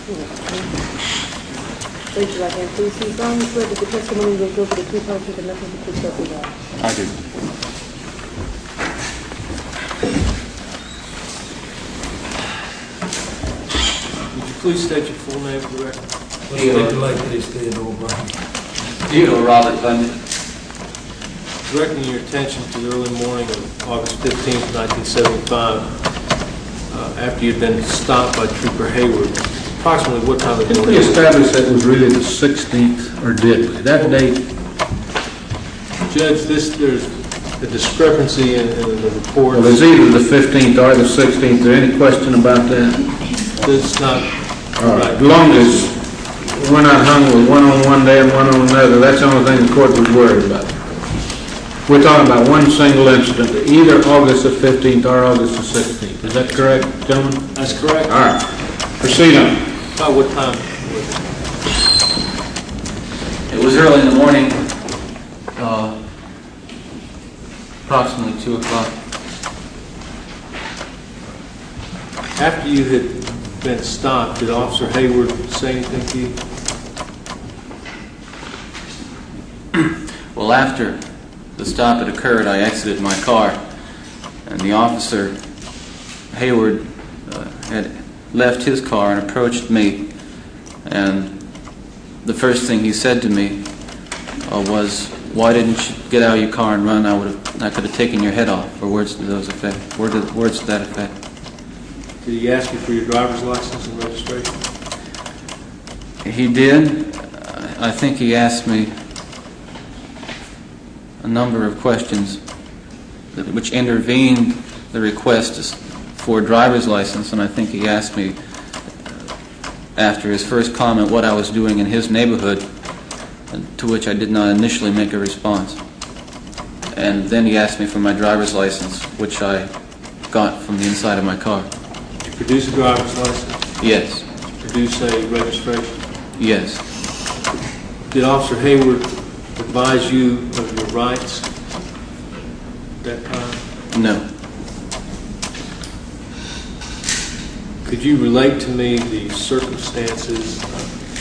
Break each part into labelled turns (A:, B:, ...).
A: Raise your right hand, please. Do you solemnly swear that the testimony you will give for the truth, whole truth, and nothing but the truth, so help you God?
B: I do.
C: Would you please state your full name for the record?
B: Theodore Robert Bundy.
C: Directing your attention to the early morning of August 15th, 1975, after you'd been stopped by Trooper Hayward, approximately what time of
D: Did
C: morning?
D: we establish that was really the 16th, or did we? That date,
C: Judge, there's a discrepancy in the report.
D: well, it's either the 15th or the 16th. Is there any question about that?
C: It's not
D: All right.
C: correct.
D: As long as we're not hung with one on one day and one on another, that's the only thing the court was worried about. We're talking about one single incident, either August the 15th or August the 16th. Is that correct, gentlemen?
C: That's correct.
D: All right. Proceed on.
C: About what time?
B: It was early in the morning, approximately 2 o'clock.
C: After you had been stopped, did Officer Hayward say anything to you?
B: Well, after the stop had occurred, I exited my car, and the officer, Hayward, had left his car and approached me, and the first thing he said to me was, "Why didn't you get out of your car and run? I could have taken your head off," or words to those effect. Words to that effect.
C: Did he ask you for your driver's license and registration?
B: He did. I think he asked me a number of questions which intervened the request for a driver's license, and I think he asked me after his first comment what I was doing in his neighborhood, to which I did not initially make a response. And then he asked me for my driver's license, which I got from the inside of my car.
C: Did you produce a driver's license?
B: Yes.
C: Produce a registration?
B: Yes.
C: Did Officer Hayward advise you of your rights at that time?
B: No.
C: Could you relate to me the circumstances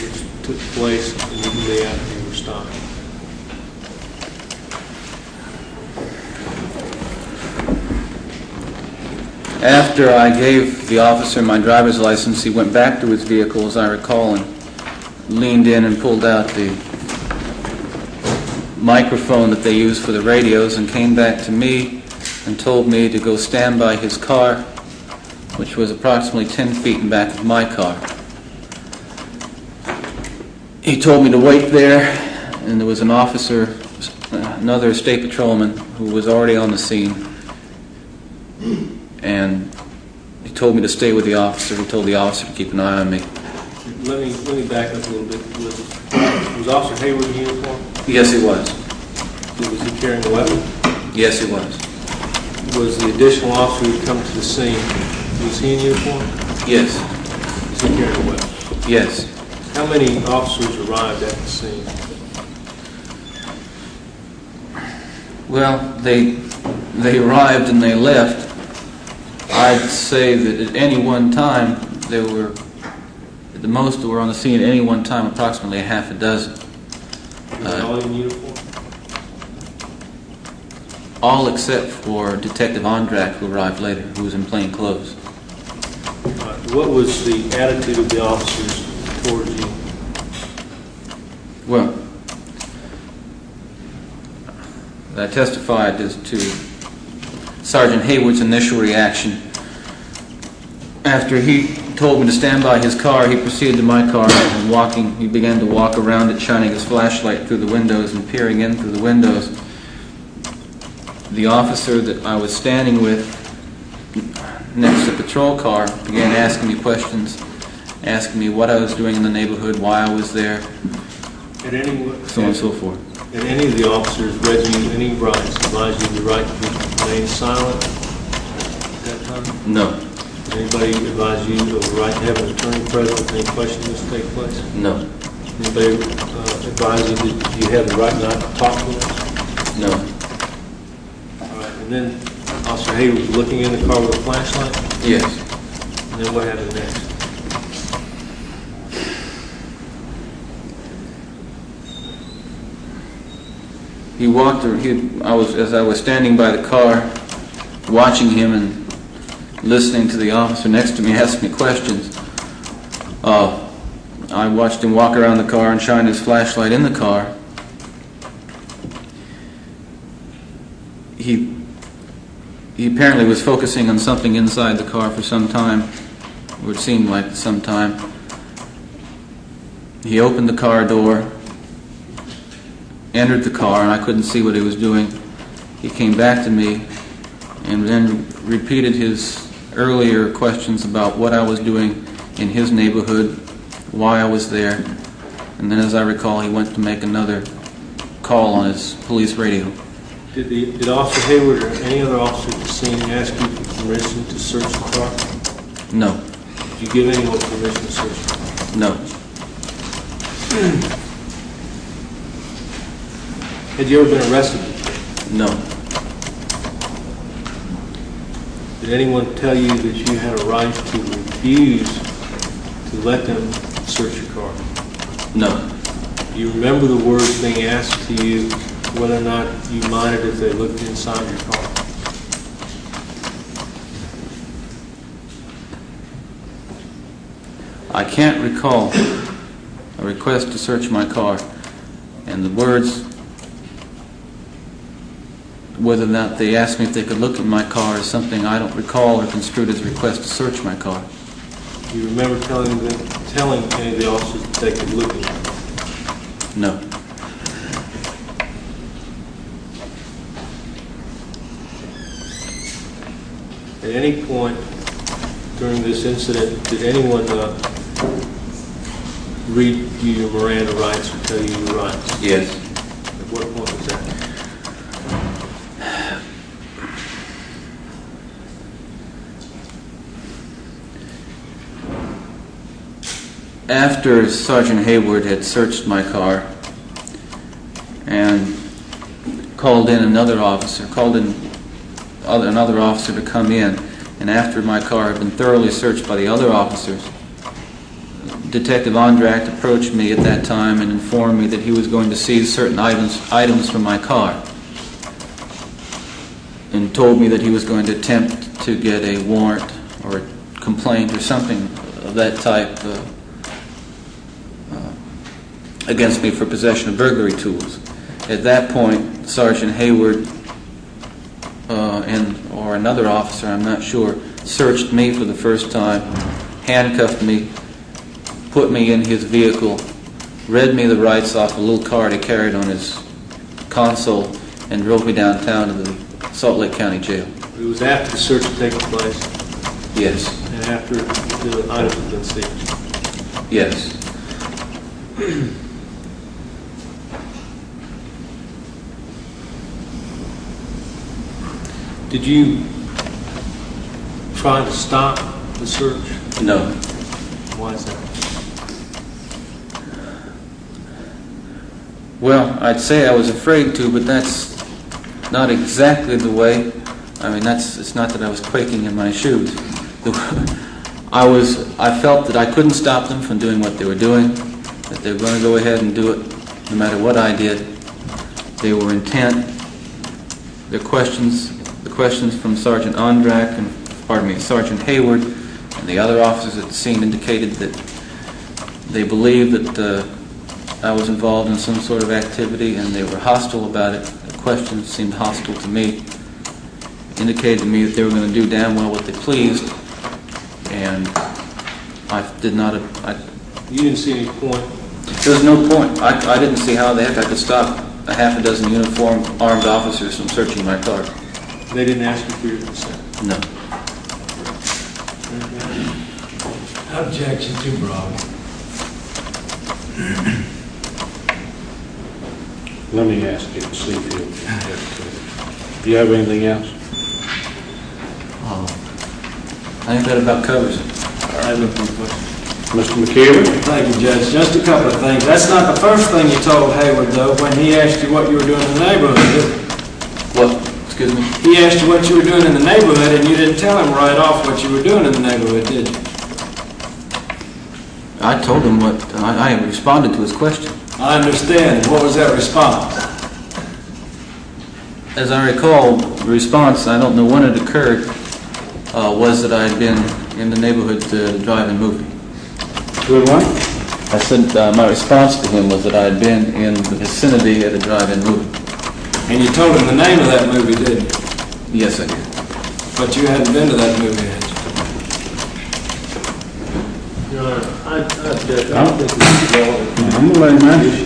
C: which took place immediately after you were stopped?
B: After I gave the officer my driver's license, he went back to his vehicle, as I recall, and leaned in and pulled out the microphone that they use for the radios and came back to me and told me to go stand by his car, which was approximately 10 feet in back of my car. He told me to wait there, and there was an officer, another state patrolman, who was already on the scene, and he told me to stay with the officer. He told the officer to keep an eye on me.
C: Let me back up a little bit. Was Officer Hayward in uniform?
B: Yes, he was.
C: Was he carrying a weapon?
B: Yes, he was.
C: Was the additional officer who had come to the scene, was he in uniform?
B: Yes.
C: Was he carrying a weapon?
B: Yes.
C: How many officers arrived at the scene?
B: Well, they arrived and they left. I'd say that at any one time, there were, at the most that were on the scene at any one time, approximately a half a dozen.
C: Were they all in uniform?
B: All except for Detective Ondrak, who arrived later, who was in plain clothes.
C: What was the attitude of the officers towards you?
B: Well, I testified as to Sergeant Hayward's initial reaction. After he told me to stand by his car, he proceeded to my car and he began to walk around it, shining his flashlight through the windows and peering in through the windows. The officer that I was standing with next to the patrol car began asking me questions, asking me what I was doing in the neighborhood, why I was there, so on and so forth.
C: Did any of the officers read you any rights, advised you the right to remain silent at that time?
B: No.
C: Did anybody advise you of the right to have an attorney present if any questions take place?
B: No.
C: Anybody advise you that you have the right not to talk to us?
B: No.
C: All right, and then Officer Hayward was looking in the car with a flashlight?
B: Yes.
C: And then what happened next?
B: He walked, as I was standing by the car, watching him and listening to the officer next to me ask me questions. I watched him walk around the car and shine his flashlight in the car. He apparently was focusing on something inside the car for some time, or it seemed like some time. He opened the car door, entered the car, and I couldn't see what he was doing. He came back to me and then repeated his earlier questions about what I was doing in his neighborhood, why I was there, and then, as I recall, he went to make another call on his police radio.
C: Did Officer Hayward or any other officer at the scene ask you for permission to search the car?
B: No.
C: Did you give anyone permission to search the car?
B: No.
C: Had you ever been arrested?
B: No.
C: Did anyone tell you that you had a right to refuse to let them search your car?
B: No.
C: Do you remember the words being asked to you, whether or not you minded if they looked inside your car?
B: I can't recall a request to search my car, and the words, whether or not they asked me if they could look in my car, is something I don't recall or construed as a request to search my car.
C: Do you remember telling any of the officers that they could look in your car?
B: No.
C: At any point during this incident, did anyone read you your Miranda rights or tell you your rights?
B: Yes.
C: At what point was that?
B: After Sergeant Hayward had searched my car and called in another officer to come in, and after my car had been thoroughly searched by the other officers, Detective Ondracht approached me at that time and informed me that he was going to seize certain items from my car, and told me that he was going to attempt to get a warrant or a complaint or something of that type against me for possession of burglary tools. At that point, Sergeant Hayward or another officer, I'm not sure, searched me for the first time, handcuffed me, put me in his vehicle, read me the rights off a little card he carried on his console, and drove me downtown to the Salt Lake County Jail.
C: It was after the search had taken place
B: Yes.
C: and after the items had been seized.
B: Yes.
C: Did you try to stop the search?
B: No.
C: Why is that?
B: Well, I'd say I was afraid to, but that's not exactly the way. I mean, it's not that I was quaking in my shoes. I felt that I couldn't stop them from doing what they were doing, that they were going to go ahead and do it no matter what I did. They were intent. The questions from Sergeant Ondracht and, Sergeant Hayward and the other officers at the scene indicated that they believed that I was involved in some sort of activity, and they were hostile about it. The questions seemed hostile to me, indicated to me that they were going to do damn well what they pleased, and I did not.
C: You didn't see any point?
B: There was no point. I didn't see how the heck I could stop a half a dozen uniformed armed officers from searching my car.
C: They didn't ask you for your consent?
B: No.
E: Objection too broad.
D: Let me ask you, see if do you have anything else?
B: I think that about covers it.
C: I have no further questions.
D: Mr. McKeever?
E: Thank you, Judge. Just a couple of things. That's not the first thing you told Hayward, though, when he asked you what you were doing in the neighborhood, did he?
B: What? Excuse me?
E: He asked you what you were doing in the neighborhood, and you didn't tell him right off what you were doing in the neighborhood, did you?
B: I told him what, I responded to his question.
E: I understand. What was that response?
B: As I recall, the response, I don't know when it occurred, was that I had been in the neighborhood to drive and movie.
D: Good one?
B: I said, my response to him was that I had been in the vicinity at a drive-in movie.
E: And you told him the name of that movie, didn't you?
B: Yes, I did.
E: But you hadn't been to that movie, had you?
C: Your Honor, I object. I don't think it's relevant.
D: I'm gonna let him answer.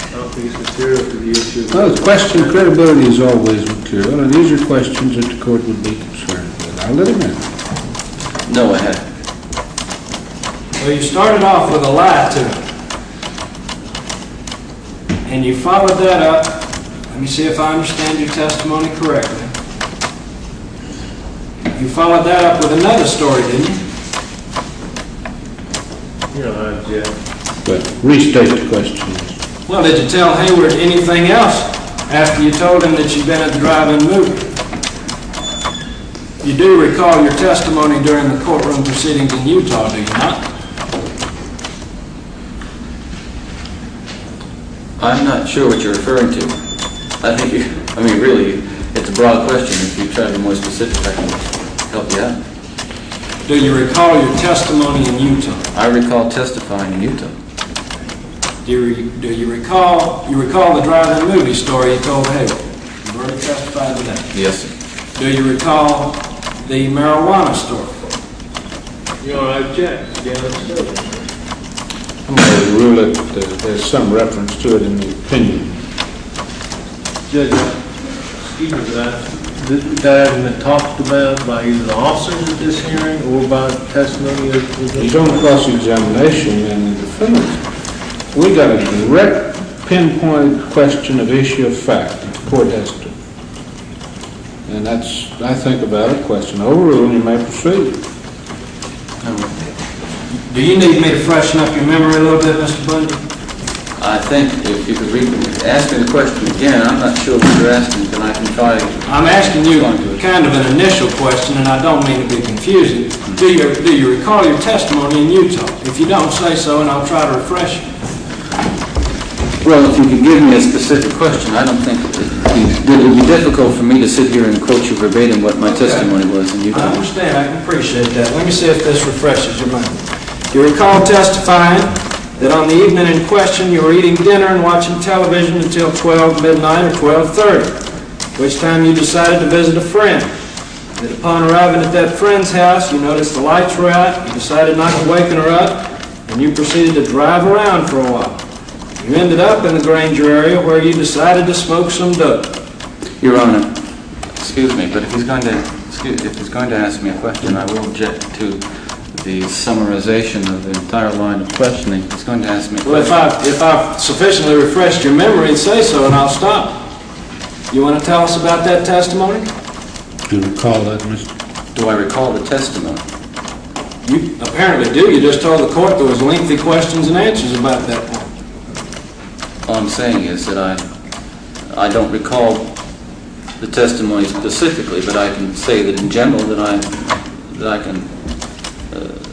C: I don't think it's material to the issue.
D: Well, the question credibility is always material, and these are questions that the court would be concerned with. I'll let him answer.
B: No, I hadn't.
E: Well, you started off with a lie to him. And you followed that up. Let me see if I understand your testimony correctly. You followed that up with another story, didn't you?
C: Your Honor, I object.
D: But restate the question.
E: Well, did you tell Hayward anything else after you told him that you'd been at the drive-in movie? You do recall your testimony during the courtroom proceedings in Utah, do you not?
B: I'm not sure what you're referring to. I think really, it's a broad question. If you try to be more specific, I can help you out.
E: Do you recall your testimony in Utah?
B: I recall testifying in Utah.
E: Do you recall the drive-in movie story you told Hayward? You've already testified to that.
B: Yes, sir.
E: Do you recall the marijuana story?
C: Your Honor, I object. Again, let's do it.
D: I'm going to rule it, there's some reference to it in the opinion.
C: Judge, excuse me, that hasn't been talked about by either the officers at this hearing or by testimony of the...
D: He's on cross-examination and the defendant. We got a direct, pinpointed question of issue of fact that the court has to. And that's, I think, a valid question. Overruled, you may proceed.
E: Do you need me to freshen up your memory a little bit, Mr. Bundy?
B: I think if you could ask me the question again, I'm not sure what you're asking, but I can try.
E: I'm asking you kind of an initial question, and I don't mean to be confusing. Do you recall your testimony in Utah? If you don't, say so, and I'll try to refresh you.
B: Well, if you could give me a specific question, I don't think it would be difficult for me to sit here and quote you verbatim what my testimony was in
E: I
B: Utah.
E: understand. I can appreciate that. Let me see if this refreshes your memory. You recall testifying that on the evening in question you were eating dinner and watching television until 12 midnight or 12:30, which time you decided to visit a friend. That upon arriving at that friend's house, you noticed the lights were out, you decided not to waken her up, and you proceeded to drive around for a while. You ended up in the Granger area where you decided to smoke some dope.
B: Your Honor, excuse me, but if he's going to ask me a question, I will object to the summarization of the entire line of questioning. He's going to ask me a
E: Well,
B: question.
E: if I've sufficiently refreshed your memory, say so, and I'll stop. You want to tell us about that testimony?
D: Do you recall that, Mr.?
B: Do I recall the testimony?
E: You apparently do. You just told the court there was lengthy questions and answers about that point.
B: All I'm saying is that I don't recall the testimony specifically, but I can say that in general that I can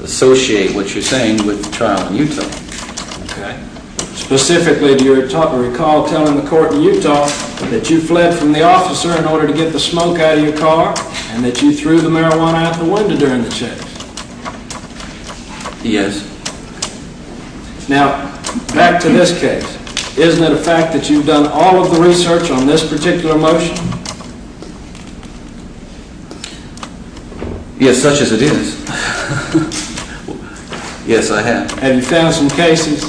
B: associate what you're saying with the trial in Utah.
E: Okay. Specifically, do you recall telling the court in Utah that you fled from the officer in order to get the smoke out of your car and that you threw the marijuana out the window during the chase?
B: Yes.
E: Now, back to this case. Isn't it a fact that you've done all of the research on this particular motion?
B: Yes, such as it is. Yes, I have.
E: Have you found some cases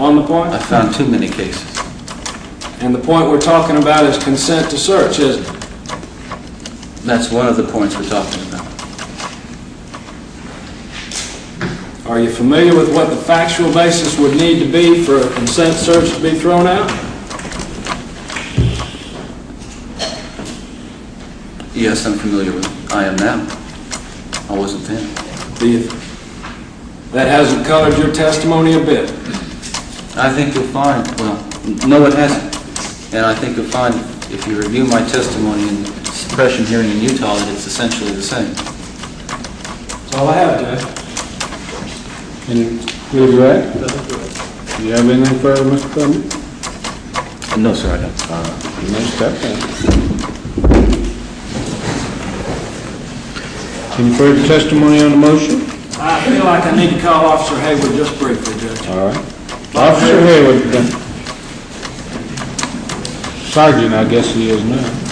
E: on the point?
B: I found too many cases.
E: And the point we're talking about is consent to search, isn't it?
B: That's one of the points we're talking about.
E: Are you familiar with what the factual basis would need to be for a consent search to be thrown out?
B: Yes, I'm familiar with it. I am now. I wasn't then.
E: That hasn't colored your testimony a bit.
B: I think you'll find, well, no it hasn't. And I think you'll find, if you review my testimony in the suppression hearing in Utah, that it's essentially the same.
E: That's all I have, Judge.
D: Any, will you add? Do you have anything further, Mr. Bundy?
B: No, sir, I don't.
D: You missed that then. Any further testimony on the motion?
E: I feel like I need to call Officer Hayward just briefly, Judge.
D: All right. Officer Hayward, then. Sergeant, I guess he is now.